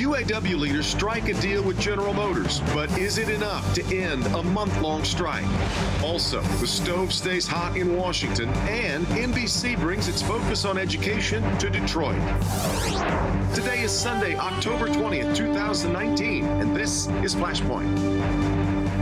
UAW leaders strike a deal with General Motors, but is it enough to end a month-long strike? Also, the stove stays hot in Washington, and NBC brings its focus on education to Detroit. Today is Sunday, October 20th, 2019, and this is Flashpoint.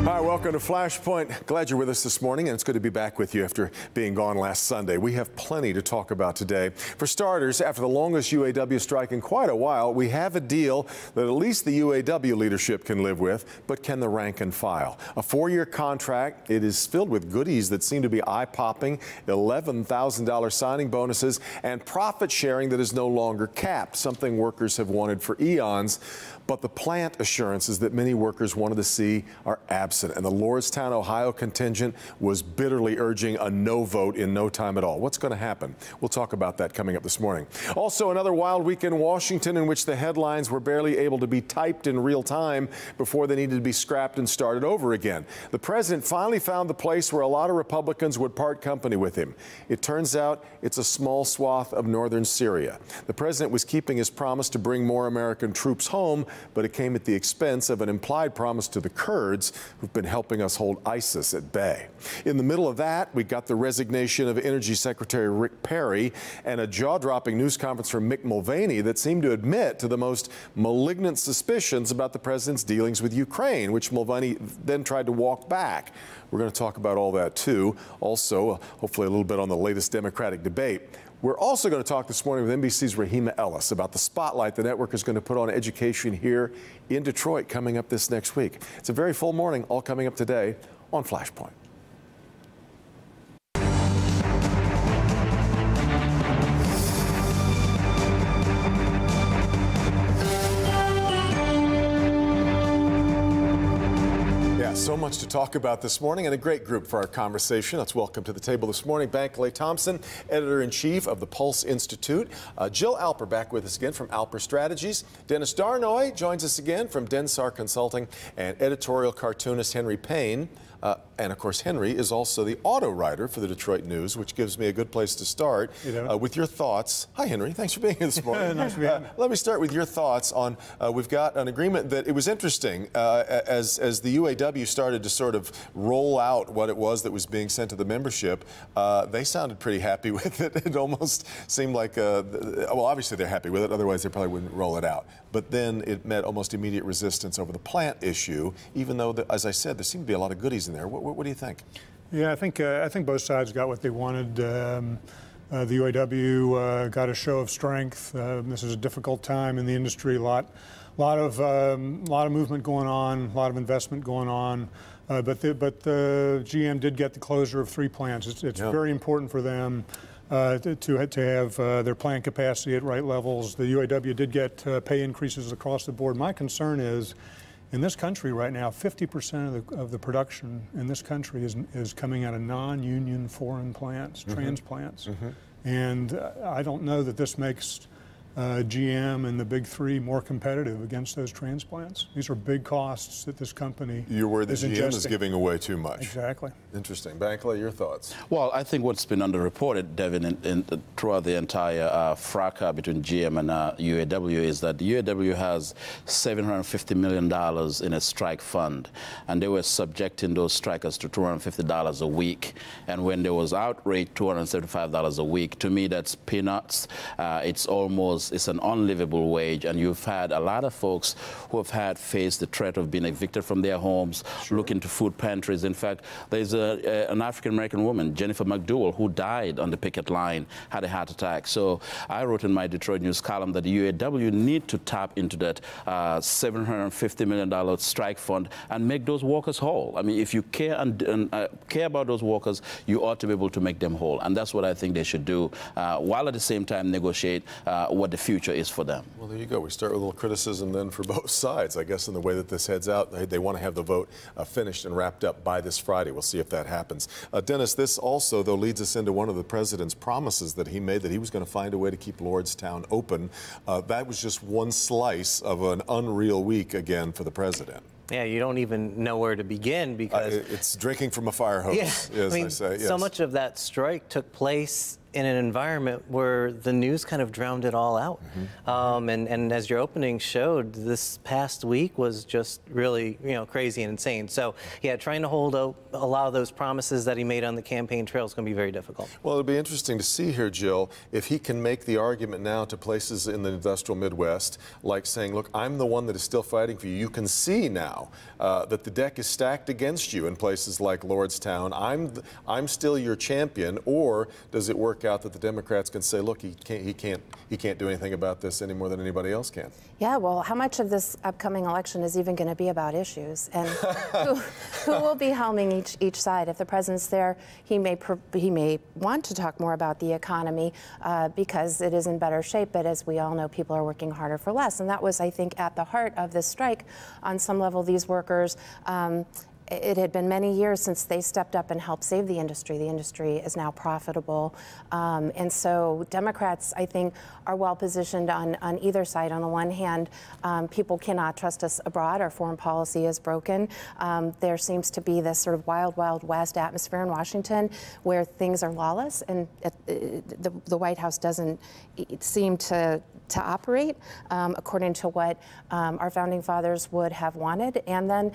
Hi, welcome to Flashpoint. Glad you're with us this morning, and it's good to be back with you after being gone last Sunday. We have plenty to talk about today. For starters, after the longest UAW strike in quite a while, we have a deal that at least the UAW leadership can live with, but can the rank and file? A 4-year contract. It is filled with goodies that seem to be eye-popping, $11,000 signing bonuses, and profit sharing that is no longer capped, something workers have wanted for eons. But the plant assurances that many workers wanted to see are absent, and the Lordstown, Ohio contingent was bitterly urging a no vote in no time at all. What's going to happen? We'll talk about that coming up this morning. Also, another wild week in Washington in which the headlines were barely able to be typed in real time before they needed to be scrapped and started over again. The president finally found the place where a lot of Republicans would part company with him. It turns out it's a small swath of northern Syria. The president was keeping his promise to bring more American troops home, but it came at the expense of an implied promise to the Kurds who've been helping us hold ISIS at bay. In the middle of that, we got the resignation of Energy Secretary Rick Perry and a jaw-dropping news conference from Mick Mulvaney that seemed to admit to the most malignant suspicions about the president's dealings with Ukraine, which Mulvaney then tried to walk back. We're going to talk about all that, too. Also, hopefully a little bit on the latest Democratic debate. We're also going to talk this morning with NBC's Rahima Ellis about the spotlight the network is going to put on education here in Detroit coming up this next week. It's a very full morning, all coming up today on Flashpoint. So much to talk about this morning, and a great group for our conversation. Let's welcome to the table this morning Bankley Thompson, editor-in-chief of the Pulse Institute. Jill Alper back with us again from Alper Strategies. Dennis Darnoy joins us again from Densar Consulting, and editorial cartoonist Henry Payne. And of course, Henry is also the auto writer for the Detroit News, which gives me a good place to start with your thoughts. Hi, Henry. Thanks for being here this morning. Nice to be here. Let me start with your thoughts on, we've got an agreement that it was interesting as the UAW started to sort of roll out what it was that was being sent to the membership. They sounded pretty happy with it. It almost seemed like, well, obviously they're happy with it. Otherwise, they probably wouldn't roll it out. But then it met almost immediate resistance over the plant issue, even though, as I said, there seemed to be a lot of goodies in there. What do you think? Yeah, I think both sides got what they wanted. The UAW got a show of strength. This is a difficult time in the industry. A lot of movement going on, a lot of investment going on. But the GM did get the closure of 3 plants. It's very important for them to have their plant capacity at right levels. The UAW did get pay increases across the board. My concern is, in this country right now, 50% of the production in this country is coming out of non-union foreign plants, transplants. And I don't know that this makes GM and the big 3 more competitive against those transplants. These are big costs that this company You're worried that is GM ingesting. is giving away too much. Exactly. Interesting. Bankley, your thoughts? Well, I think what's been underreported, Devin, throughout the entire fracas between GM and UAW is that the UAW has $750 million in a strike fund, and they were subjecting those strikers to $250 a week. And when there was outrage, $275 a week, to me that's peanuts. It's an unlivable wage, and you've had a lot of folks who have faced the threat of being evicted from their homes, looking to food pantries. In fact, there's an African-American woman, Jennifer McDowell, who died on the picket line, had a heart attack. So I wrote in my Detroit News column that the UAW need to tap into that $750 million strike fund and make those workers whole. I mean, if you care care about those workers, you ought to be able to make them whole. And that's what I think they should do, while at the same time negotiate what the future is for them. Well, there you go. We start with a little criticism then for both sides, I guess, in the way that this heads out. They want to have the vote finished and wrapped up by this Friday. We'll see if that happens. Dennis, this also, though, leads us into one of the president's promises that he made, that he was going to find a way to keep Lordstown open. That was just one slice of an unreal week again for the president. Yeah, you don't even know where to begin because it's drinking from a fire hose, as I say. Yes. So much of that strike took place in an environment where the news kind of drowned it all out. And as your opening showed, this past week was just really, crazy and insane. So yeah, trying to hold a lot of those promises that he made on the campaign trail is going to be very difficult. Well, it'll be interesting to see here, Jill, if he can make the argument now to places in the industrial Midwest, like saying, look, I'm the one that is still fighting for you. You can see now that the deck is stacked against you in places like Lordstown. I'm still your champion. Or does it work out that the Democrats can say, look, he can't do anything about this any more than anybody else can? Yeah, well, how much of this upcoming election is even going to be about issues, and who will be helming each side? If the president's there, he may want to talk more about the economy because it is in better shape. But as we all know, people are working harder for less, and that was, I think, at the heart of this strike. On some level, these workers. It had been many years since they stepped up and helped save the industry. The industry is now profitable. And so Democrats, I think, are well positioned on either side. On the one hand, people cannot trust us abroad. Our foreign policy is broken. There seems to be this sort of wild, wild west atmosphere in Washington where things are lawless, and the White House doesn't seem to operate according to what our founding fathers would have wanted. And then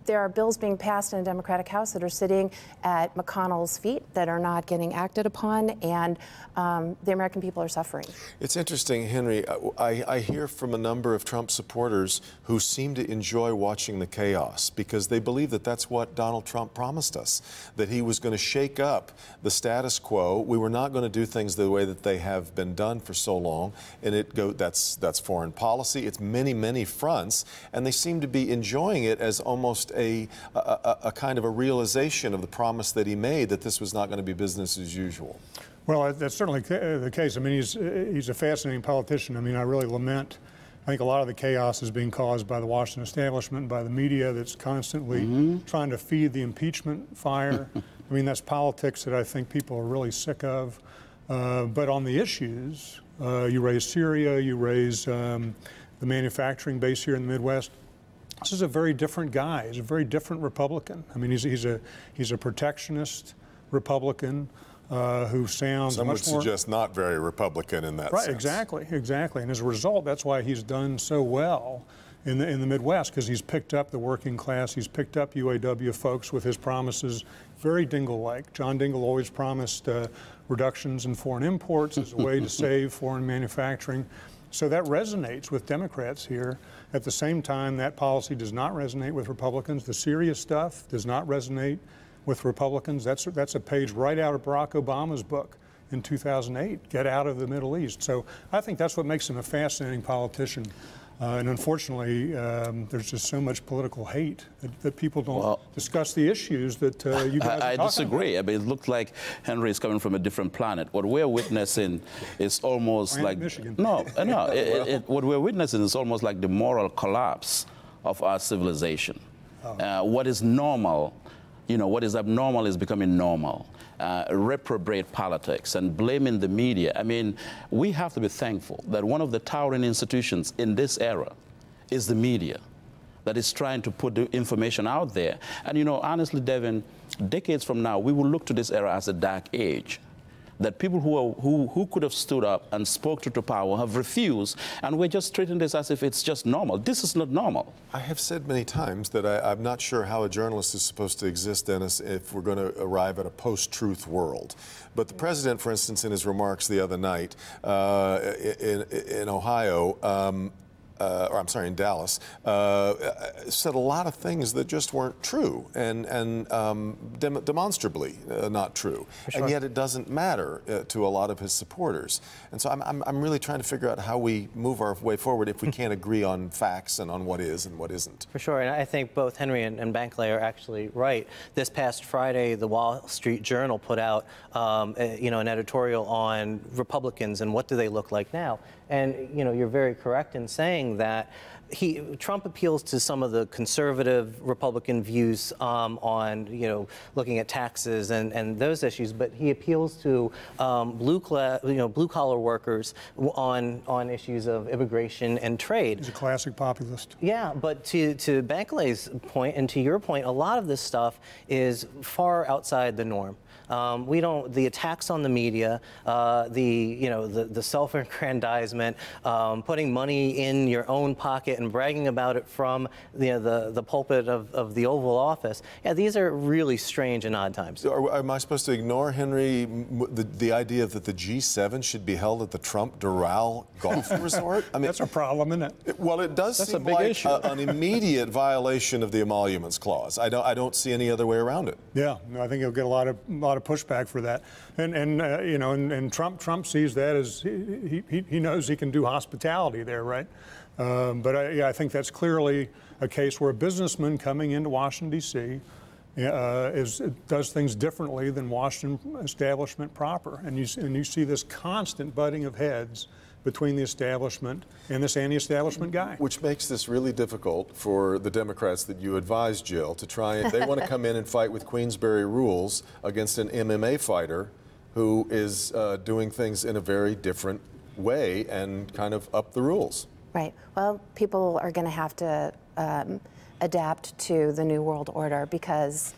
there are bills being passed in the Democratic House that are sitting at McConnell's feet that are not getting acted upon, and the American people are suffering. It's interesting, Henry. I hear from a number of Trump supporters who seem to enjoy watching the chaos because they believe that that's what Donald Trump promised us, that he was going to shake up the status quo. We were not going to do things the way that they have been done for so long, and that's foreign policy. It's many, many fronts, and they seem to be enjoying it as almost a kind of a realization of the promise that he made that this was not going to be business as usual. Well, that's certainly the case. I mean, he's a fascinating politician. I mean, I really lament. I think a lot of the chaos is being caused by the Washington establishment, by the media that's constantly trying to feed the impeachment fire. I mean, that's politics that I think people are really sick of. But on the issues, you raise Syria, you raise the manufacturing base here in the Midwest. This is a very different guy. He's a very different Republican. I mean, he's a protectionist Republican who sounds Some much would more suggest not very Republican in that right. sense. Exactly. And as a result, that's why he's done so well in the Midwest, because he's picked up the working class. He's picked up UAW folks with his promises, very Dingell-like. John Dingell always promised reductions in foreign imports as a way to save foreign manufacturing. So that resonates with Democrats here. At the same time, that policy does not resonate with Republicans. The serious stuff does not resonate with Republicans. That's a page right out of Barack Obama's book in 2008, Get Out of the Middle East. So I think that's what makes him a fascinating politician. And unfortunately, there's just so much political hate that people don't discuss the issues that you guys are talking disagree. about. I mean, it looks like Henry is coming from a different planet. What we're witnessing is almost like Michigan. What we're witnessing is almost like the moral collapse of our civilization. What is normal, what is abnormal is becoming normal. Reprobate politics and blaming the media. I mean, we have to be thankful that one of the towering institutions in this era is the media that is trying to put the information out there. And, honestly, Devin, decades from now, we will look to this era as a dark age. That people who could have stood up and spoke to power have refused, and we're just treating this as if it's just normal. This is not normal. I have said many times that I'm not sure how a journalist is supposed to exist, Dennis, if we're going to arrive at a post-truth world. But the president, for instance, in his remarks the other night in Ohio, in Dallas, said a lot of things that just weren't true and demonstrably not true. Sure. And yet it doesn't matter to a lot of his supporters. And so I'm really trying to figure out how we move our way forward if we can't agree on facts and on what is and what isn't. For sure. And I think both Henry and Bankley are actually right. This past Friday, the Wall Street Journal put out an editorial on Republicans and what do they look like now. And, you're very correct in saying that Trump appeals to some of the conservative Republican views on, looking at taxes and those issues, but he appeals to blue collar workers on issues of immigration and trade. He's a classic populist. Yeah, but to Bankley's point and to your point, a lot of this stuff is far outside the norm. We don't. The attacks on the media, the self-aggrandizement, putting money in your own pocket and bragging about it from the pulpit of the Oval Office. Yeah, these are really strange and odd times. Am I supposed to ignore, Henry, the idea that the G7 should be held at the Trump Doral Golf Resort? I mean, that's a problem, isn't it? Well, it does seem like an immediate violation of the Emoluments Clause. I don't see any other way around it. Yeah, I think he'll get a lot of pushback for that, and Trump sees that as he knows he can do hospitality there, right? But I think that's clearly a case where a businessman coming into Washington D.C. Does things differently than Washington establishment proper, and you see this constant butting of heads between the establishment and this anti-establishment guy. Which makes this really difficult for the Democrats that you advise, Jill, to try and they want to come in and fight with Queensberry rules against an MMA fighter who is doing things in a very different way and kind of up the rules. Right. Well, people are going to have to adapt to the new world order because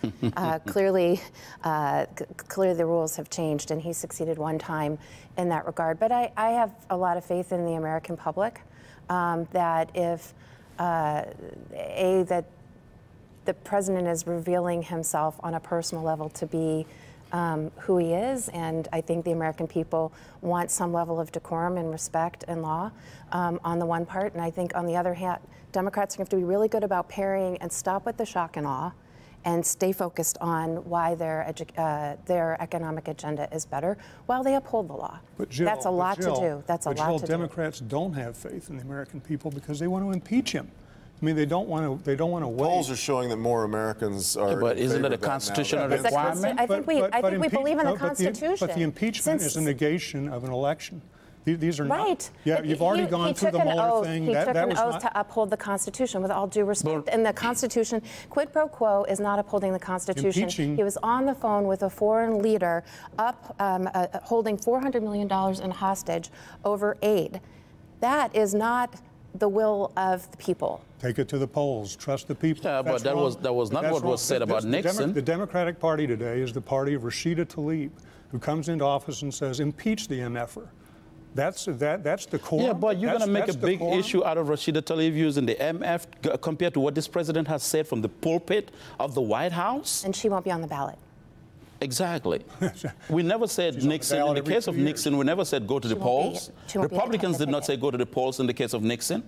clearly the rules have changed, and he succeeded one time in that regard. But I have a lot of faith in the American public that if that the president is revealing himself on a personal level to be who he is, and I think the American people want some level of decorum and respect and law on the one part, and I think on the other hand, Democrats have to be really good about parrying and stop with the shock and awe and stay focused on why their economic agenda is better while they uphold the law. But Jill, that's a lot to do. That's a lot to do. Democrats don't have faith in the American people because they want to impeach him. I mean, they don't want to. Wait. Polls are showing that more Americans are. Yeah, but isn't it a constitutional requirement? I think we believe in the Constitution. But the impeachment is a negation of an election. These are right. Not. Yeah, you've already gone through the Mueller thing. He took an oath to uphold the Constitution, with all due respect. And the Constitution, quid pro quo, is not upholding the Constitution. He was on the phone with a foreign leader, holding $400 million in hostage over aid. That is not the will of the people. Take it to the polls. Trust the people. Yeah, but that was not what was said about Nixon. The Democratic Party today is the party of Rashida Tlaib, who comes into office and says, impeach the MFer. That's the core. Yeah, but you're going to make a big issue out of Rashida Tlaib using the MF compared to what this president has said from the pulpit of the White House? And she won't be on the ballot. Exactly. We never said Nixon. In the case of Nixon, we never said go to the polls. Republicans did not say go to the polls in the case of Nixon.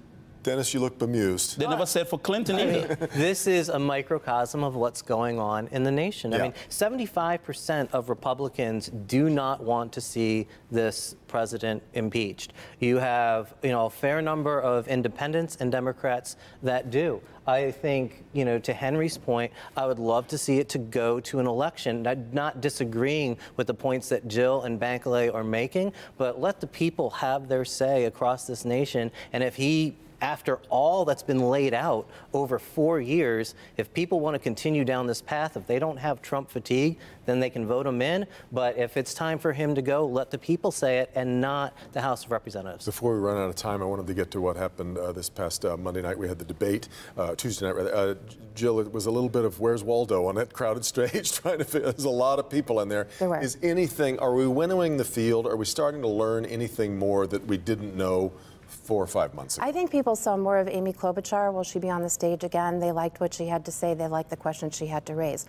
Dennis, you look bemused. They never said for Clinton either. This is a microcosm of what's going on in the nation. I mean, 75% of Republicans do not want to see this president impeached. You have, a fair number of independents and Democrats that do. I think, to Henry's point, I would love to see it to go to an election. I'm not disagreeing with the points that Jill and Bankley are making, but let the people have their say across this nation. And if he, after all that's been laid out over 4 years, if people want to continue down this path, if they don't have Trump fatigue, then they can vote him in. But if it's time for him to go, let the people say it and not the House of Representatives. Before we run out of time, I wanted to get to what happened this past Monday night. We had the debate, Tuesday night rather. Jill, it was a little bit of where's Waldo on that crowded stage trying to fit. There's a lot of people in there. Is anything, are we winnowing the field? Are we starting to learn anything more that we didn't know 4 or 5 months ago? I think people saw more of Amy Klobuchar. Will she be on the stage again? They liked what she had to say. They liked the questions she had to raise.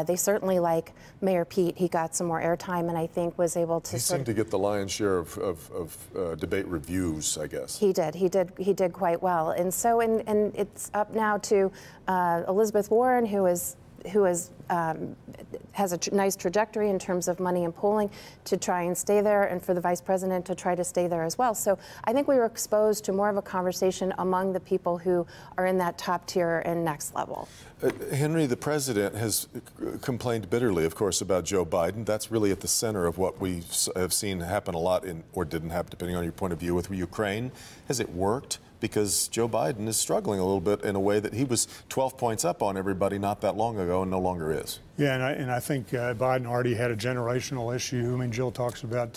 They certainly like Mayor Pete. He got some more airtime and I think was able to. He seemed to get the lion's share of debate reviews, I guess. He did. He did quite well. And so, and it's up now to Elizabeth Warren, who has a nice trajectory in terms of money and polling to try and stay there, and for the vice president to try to stay there as well. So I think we were exposed to more of a conversation among the people who are in that top tier and next level. Henry, the president has complained bitterly, of course, about Joe Biden. That's really at the center of what we have seen happen a lot in, or didn't happen, depending on your point of view, with Ukraine. Has it worked? Because Joe Biden is struggling a little bit in a way that he was 12 points up on everybody not that long ago and no longer is. Yeah, and I think Biden already had a generational issue. I mean, Jill talks about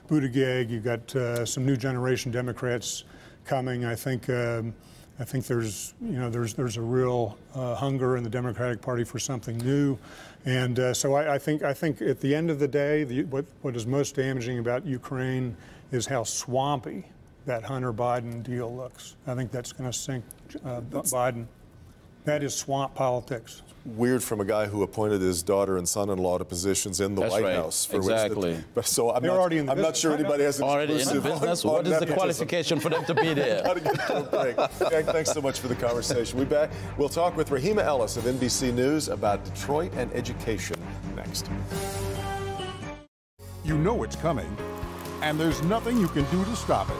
Buttigieg. You've got some new generation Democrats coming. I think I think there's a real hunger in the Democratic Party for something new, and so I think at the end of the day, what is most damaging about Ukraine is how swampy that Hunter-Biden deal looks. I think that's going to sink Biden. That is swamp politics. Weird from a guy who appointed his daughter and son-in-law to positions in the White House. For exactly. But so I'm not sure anybody has already in the business. What is the qualification for them to be there? Got to get to a break. Jack, thanks so much for the conversation. We'll talk with Rahima Ellis of NBC News about Detroit and education next. You know it's coming, and there's nothing you can do to stop it.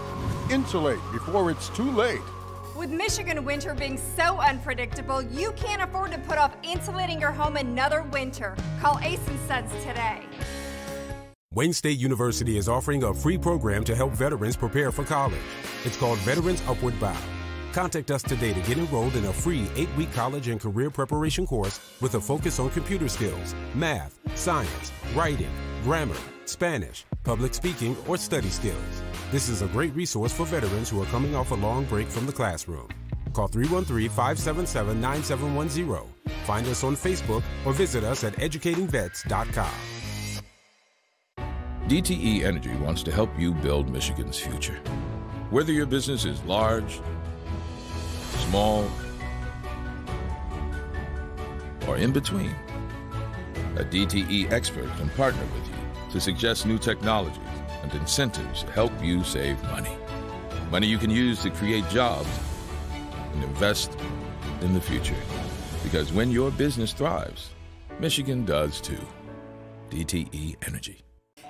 Insulate before it's too late. With Michigan winter being so unpredictable, you can't afford to put off insulating your home another winter. Call Ace & Sons today. Wayne State University is offering a free program to help veterans prepare for college. It's called Veterans Upward Bound. Contact us today to get enrolled in a free 8-week college and career preparation course with a focus on computer skills, math, science, writing, grammar, Spanish, public speaking, or study skills. This is a great resource for veterans who are coming off a long break from the classroom. Call 313-577-9710. Find us on Facebook or visit us at educatingvets.com. DTE Energy wants to help you build Michigan's future. Whether your business is large, small, or in between, a DTE expert can partner with you to suggest new technologies and incentives to help you save money. Money you can use to create jobs and invest in the future. Because when your business thrives, Michigan does too. DTE Energy.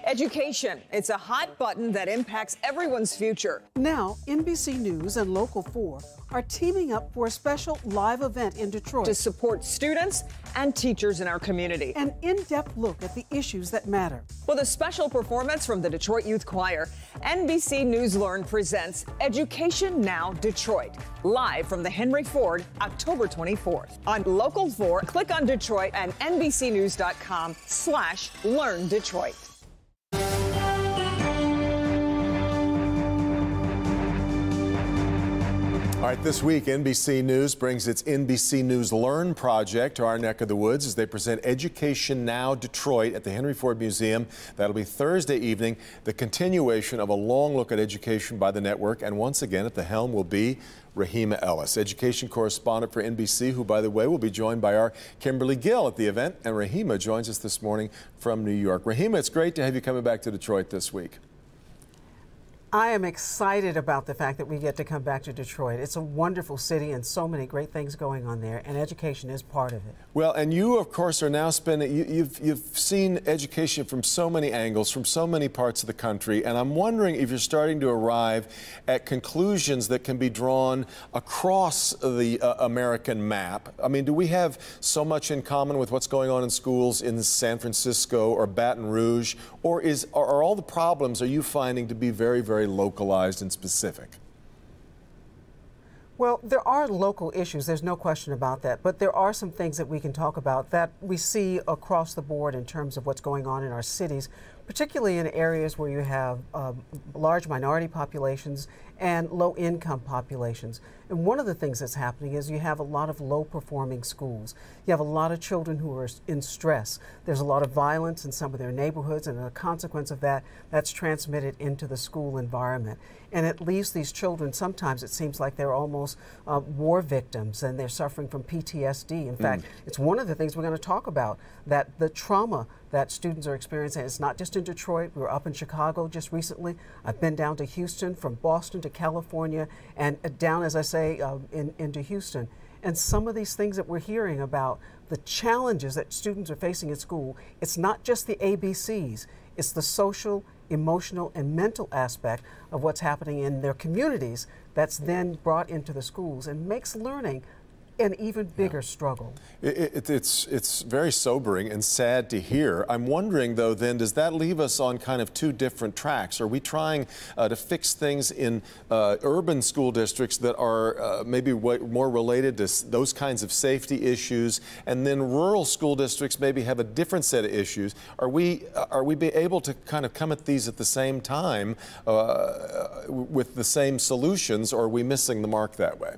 Education. It's a hot button that impacts everyone's future. Now, NBC News and Local 4 are teaming up for a special live event in Detroit to support students and teachers in our community. An in-depth look at the issues that matter. With a special performance from the Detroit Youth Choir, NBC News Learn presents Education Now Detroit, live from the Henry Ford, October 24th. On Local 4, click on Detroit and NBCNews.com/Learn Detroit. All right, this week, NBC News brings its NBC News Learn project to our neck of the woods as they present Education Now Detroit at the Henry Ford Museum. That'll be Thursday evening, the continuation of a long look at education by the network. And once again, at the helm will be Rahima Ellis, education correspondent for NBC, who, by the way, will be joined by our Kimberly Gill at the event. And Rahima joins us this morning from New York. Rahima, it's great to have you coming back to Detroit this week. I am excited about the fact that we get to come back to Detroit. It's a wonderful city and so many great things going on there, and education is part of it. Well, and you, of course, are now spending, you've seen education from so many angles, from so many parts of the country, and I'm wondering if you're starting to arrive at conclusions that can be drawn across the American map. I mean, do we have so much in common with what's going on in schools in San Francisco or Baton Rouge, or are all the problems, are you finding to be very, very localized and specific? Well, there are local issues, there's no question about that, but there are some things that we can talk about that we see across the board in terms of what's going on in our cities, particularly in areas where you have large minority populations and low-income populations. And one of the things that's happening is you have a lot of low-performing schools. You have a lot of children who are in stress. There's a lot of violence in some of their neighborhoods, and a consequence of that, that's transmitted into the school environment. And it leaves these children, sometimes it seems like they're almost war victims, and they're suffering from PTSD. In fact, it's one of the things we're going to talk about, that the trauma that students are experiencing. It's not just in Detroit. We were up in Chicago just recently. I've been down to Houston, from Boston to California, and down, as I say, into Houston. And some of these things that we're hearing about, the challenges that students are facing at school, it's not just the ABCs, it's the social, emotional, and mental aspect of what's happening in their communities that's then brought into the schools and makes learning an even bigger struggle. It's very sobering and sad to hear. I'm wondering, though, then, does that leave us on kind of two different tracks? Are we trying to fix things in urban school districts that are maybe more related to those kinds of safety issues, and then rural school districts maybe have a different set of issues? Are we able to kind of come at these at the same time with the same solutions, or are we missing the mark that way?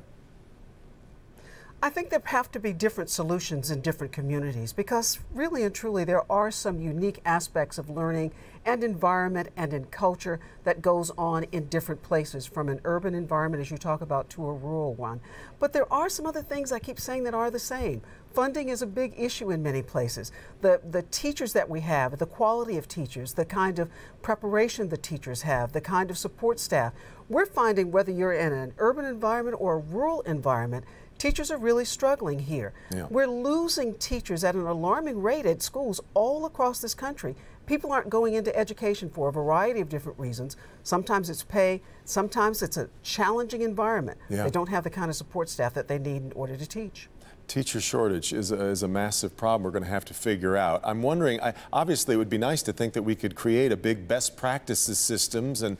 I think there have to be different solutions in different communities because really and truly there are some unique aspects of learning and environment and in culture that goes on in different places, from an urban environment, as you talk about, to a rural one. But there are some other things I keep saying that are the same. Funding is a big issue in many places. The teachers that we have, the quality of teachers, the kind of preparation the teachers have, the kind of support staff. We're finding whether you're in an urban environment or a rural environment, teachers are really struggling here. Yeah. We're losing teachers at an alarming rate at schools all across this country. People aren't going into education for a variety of different reasons. Sometimes it's pay, sometimes it's a challenging environment. Yeah. They don't have the kind of support staff that they need in order to teach. Teacher shortage is a massive problem we're going to have to figure out. I'm wondering, obviously it would be nice to think that we could create a big best practices systems and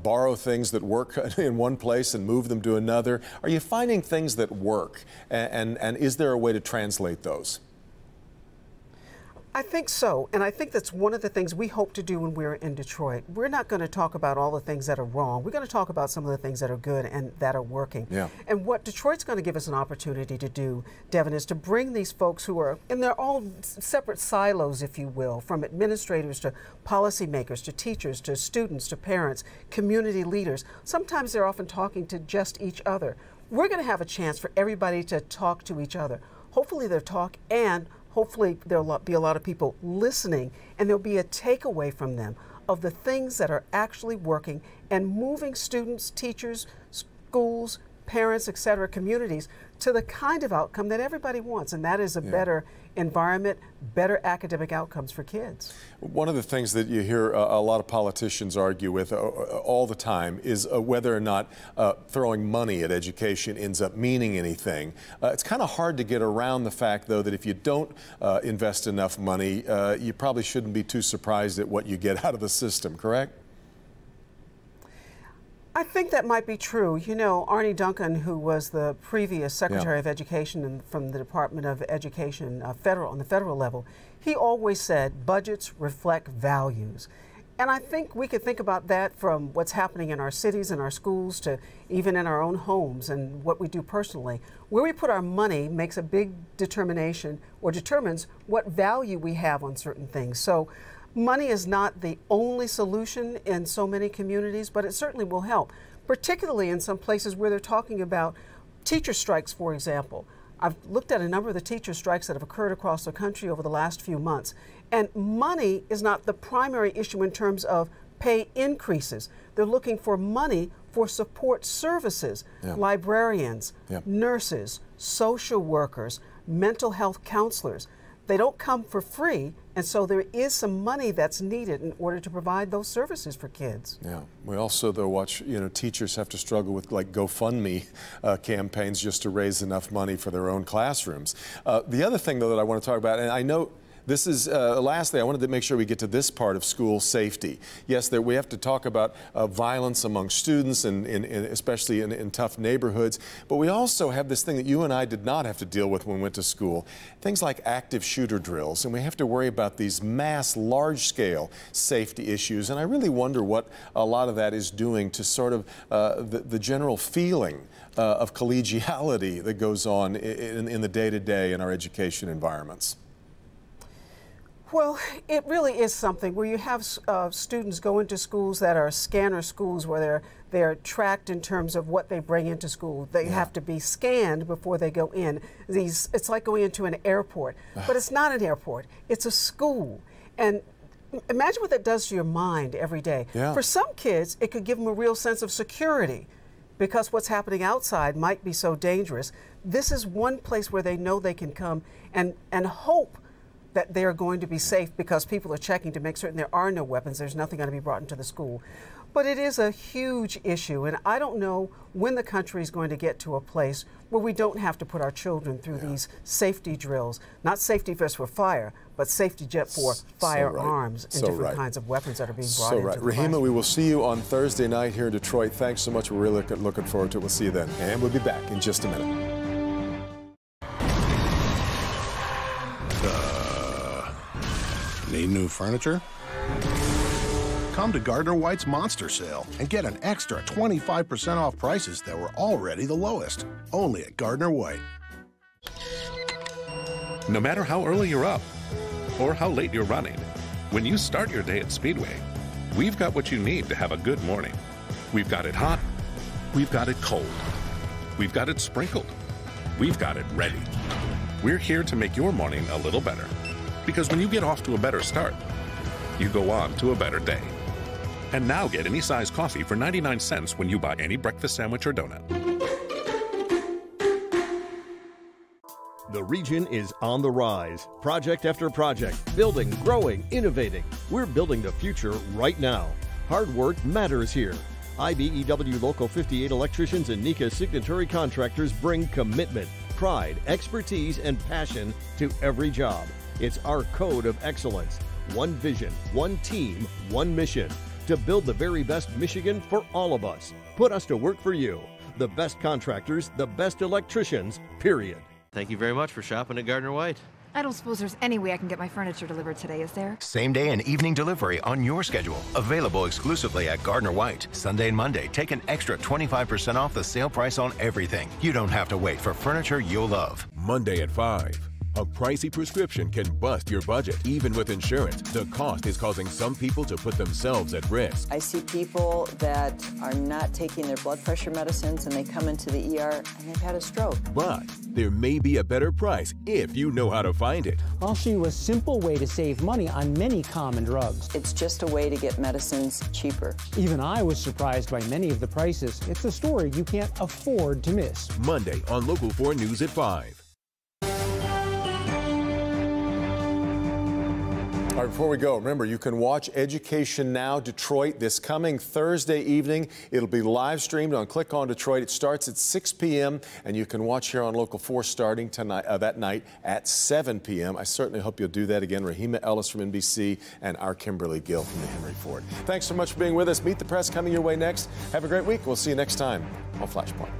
borrow things that work in one place and move them to another. Are you finding things that work, and is there a way to translate those? I think so, and I think that's one of the things we hope to do when we're in Detroit. We're not going to talk about all the things that are wrong. We're going to talk about some of the things that are good and that are working. Yeah. And what Detroit's going to give us an opportunity to do, Devin, is to bring these folks who are, and they're all separate silos, if you will, from administrators to policymakers to teachers to students to parents, community leaders. Sometimes they're often talking to just each other. We're going to have a chance for everybody to talk to each other. Hopefully they'll talk, and hopefully there'll be a lot of people listening, and there'll be a takeaway from them of the things that are actually working and moving students, teachers, schools, parents, et cetera, communities to the kind of outcome that everybody wants, and that is a better environment, better academic outcomes for kids. One of the things that you hear a lot of politicians argue with all the time is whether or not throwing money at education ends up meaning anything. It's kind of hard to get around the fact, though, that if you don't invest enough money, you probably shouldn't be too surprised at what you get out of the system, correct? I think that might be true. You know, Arne Duncan, who was the previous Secretary of Education from the Department of Education on the federal level, he always said budgets reflect values. And I think we could think about that from what's happening in our cities and our schools to even in our own homes and what we do personally. Where we put our money makes a big determination or determines what value we have on certain things. So money is not the only solution in so many communities, but it certainly will help, particularly in some places where they're talking about teacher strikes, for example. I've looked at a number of the teacher strikes that have occurred across the country over the last few months, and money is not the primary issue in terms of pay increases. They're looking for money for support services, librarians, nurses, social workers, mental health counselors. They don't come for free, and so there is some money that's needed in order to provide those services for kids. Yeah, we also, though, watch, teachers have to struggle with like GoFundMe campaigns just to raise enough money for their own classrooms. The other thing, though, that I want to talk about, and I know this is, lastly, I wanted to make sure we get to this part of school safety. Yes, we have to talk about violence among students, and especially in tough neighborhoods, but we also have this thing that you and I did not have to deal with when we went to school, things like active shooter drills, and we have to worry about these mass, large-scale safety issues, and I really wonder what a lot of that is doing to sort of the general feeling of collegiality that goes on in the day-to-day in our education environments. Well, it really is something where you have students go into schools that are scanner schools where they're tracked in terms of what they bring into school. They have to be scanned before they go in. It's like going into an airport, but it's not an airport. It's a school. And imagine what that does to your mind every day. Yeah. For some kids, it could give them a real sense of security because what's happening outside might be so dangerous. This is one place where they know they can come and hope that they're going to be safe because people are checking to make certain there are no weapons, there's nothing going to be brought into the school. But it is a huge issue, and I don't know when the country is going to get to a place where we don't have to put our children through these safety drills, not safety vests for fire, but safety jet for firearms and different kinds of weapons that are being brought into the Rahima, we will see you on Thursday night here in Detroit. Thanks so much. We're really looking forward to it. We'll see you then. And we'll be back in just a minute. Need new furniture? Come to Gardner White's Monster Sale and get an extra 25% off prices that were already the lowest. Only at Gardner White. No matter how early you're up or how late you're running, when you start your day at Speedway, we've got what you need to have a good morning. We've got it hot, we've got it cold, we've got it sprinkled, we've got it ready. We're here to make your morning a little better, because when you get off to a better start, you go on to a better day. And now get any size coffee for 99 cents when you buy any breakfast sandwich or donut. The region is on the rise. Project after project, building, growing, innovating. We're building the future right now. Hard work matters here. IBEW Local 58 electricians and NECA signatory contractors bring commitment, pride, expertise, and passion to every job. It's our code of excellence. One vision, one team, one mission. To build the very best Michigan for all of us. Put us to work for you. The best contractors, the best electricians, period. Thank you very much for shopping at Gardner White. I don't suppose there's any way I can get my furniture delivered today, is there? Same day and evening delivery on your schedule. Available exclusively at Gardner White. Sunday and Monday, take an extra 25% off the sale price on everything. You don't have to wait for furniture you'll love. Monday at 5. A pricey prescription can bust your budget. Even with insurance, the cost is causing some people to put themselves at risk. I see people that are not taking their blood pressure medicines and they come into the ER and they've had a stroke. But there may be a better price if you know how to find it. I'll show you a simple way to save money on many common drugs. It's just a way to get medicines cheaper. Even I was surprised by many of the prices. It's a story you can't afford to miss. Monday on Local 4 News at 5. All right, before we go, remember, you can watch Education Now Detroit this coming Thursday evening. It'll be live streamed on Click on Detroit. It starts at 6 p.m., and you can watch here on Local 4 starting tonight, that night at 7 p.m. I certainly hope you'll do that again. Rahima Ellis from NBC and our Kimberly Gill from the Henry Ford. Thanks so much for being with us. Meet the Press coming your way next. Have a great week. We'll see you next time on Flashpoint.